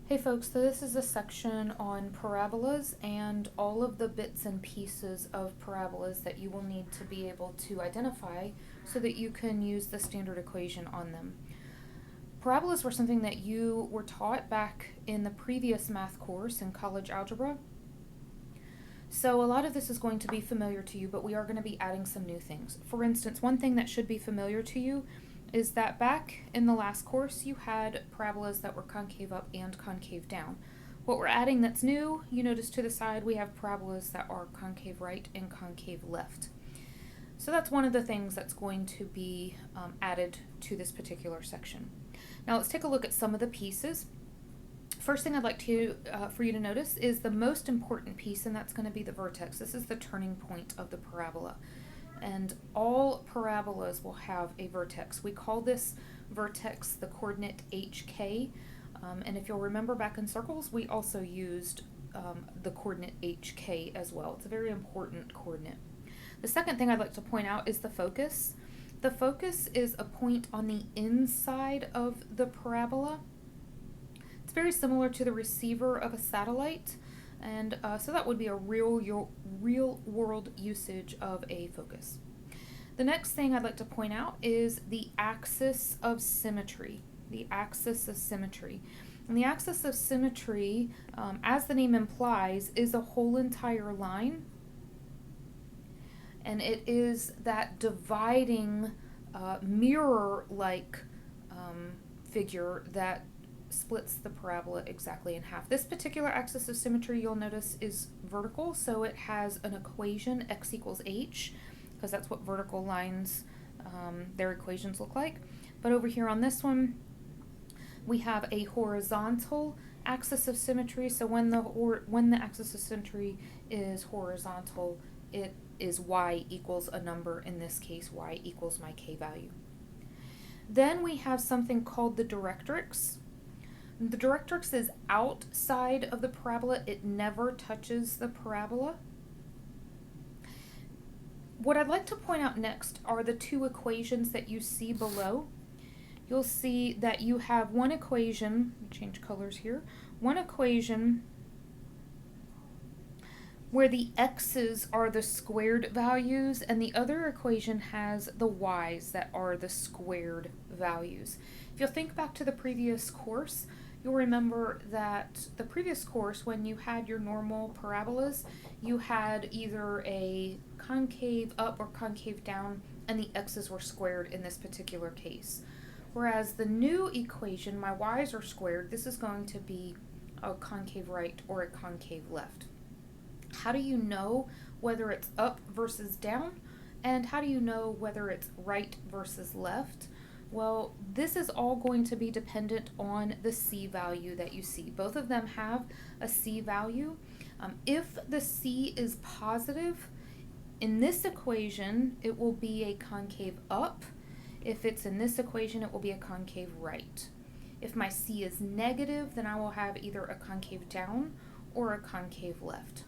Hey folks, so this is a section on parabolas and all of the bits and pieces of parabolas that you will need to be able to identify so that you can use the standard equation on them. Parabolas were something that you were taught back in the previous math course in college algebra. So a lot of this is going to be familiar to you, but we are going to be adding some new things. For instance, one thing that should be familiar to you is that back in the last course you had parabolas that were concave up and concave down. What we're adding that's new, you notice to the side we have parabolas that are concave right and concave left. So that's one of the things that's going to be added to this particular section. Now let's take a look at some of the pieces. First thing I'd like for you to notice is the most important piece, and that's going to be the vertex. This is the turning point of the parabola. And all parabolas will have a vertex. We call this vertex the coordinate HK. And if you'll remember back in circles, we also used the coordinate HK as well. It's a very important coordinate. The second thing I'd like to point out is the focus. The focus is a point on the inside of the parabola. It's very similar to the receiver of a satellite. And so that would be a real world usage of a focus. The next thing I'd like to point out is the axis of symmetry. The axis of symmetry. And the axis of symmetry, as the name implies, is a whole entire line. And it is that dividing mirror-like figure that splits the parabola exactly in half. This particular axis of symmetry, you'll notice, is vertical, so it has an equation, x equals h, because that's what vertical lines, their equations look like. But over here on this one, we have a horizontal axis of symmetry, so when the axis of symmetry is horizontal, it is y equals a number, in this case y equals my k value. Then we have something called the directrix. The directrix is outside of the parabola. It never touches the parabola. What I'd like to point out next are the two equations that you see below. You'll see that you have one equation, change colors here, one equation where the x's are the squared values, and the other equation has the y's that are the squared values. If you'll think back to the previous course, you'll remember that the previous course, when you had your normal parabolas, you had either a concave up or concave down, and the x's were squared in this particular case. Whereas the new equation, my y's are squared, this is going to be a concave right or a concave left. How do you know whether it's up versus down? And how do you know whether it's right versus left? Well, this is all going to be dependent on the C value that you see. Both of them have a C value. If the C is positive, in this equation, it will be a concave up. If it's in this equation, it will be a concave right. If my C is negative, then I will have either a concave down or a concave left.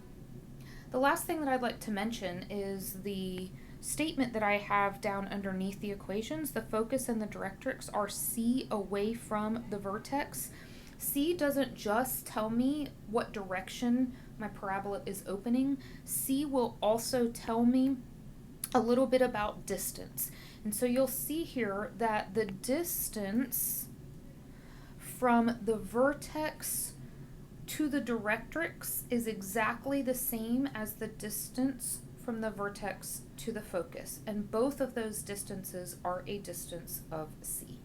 The last thing that I'd like to mention is the statement that I have down underneath the equations. The focus and the directrix are C away from the vertex. C doesn't just tell me what direction my parabola is opening. C will also tell me a little bit about distance. And so you'll see here that the distance from the vertex to the directrix is exactly the same as the distance from the vertex to the focus, and both of those distances are a distance of C.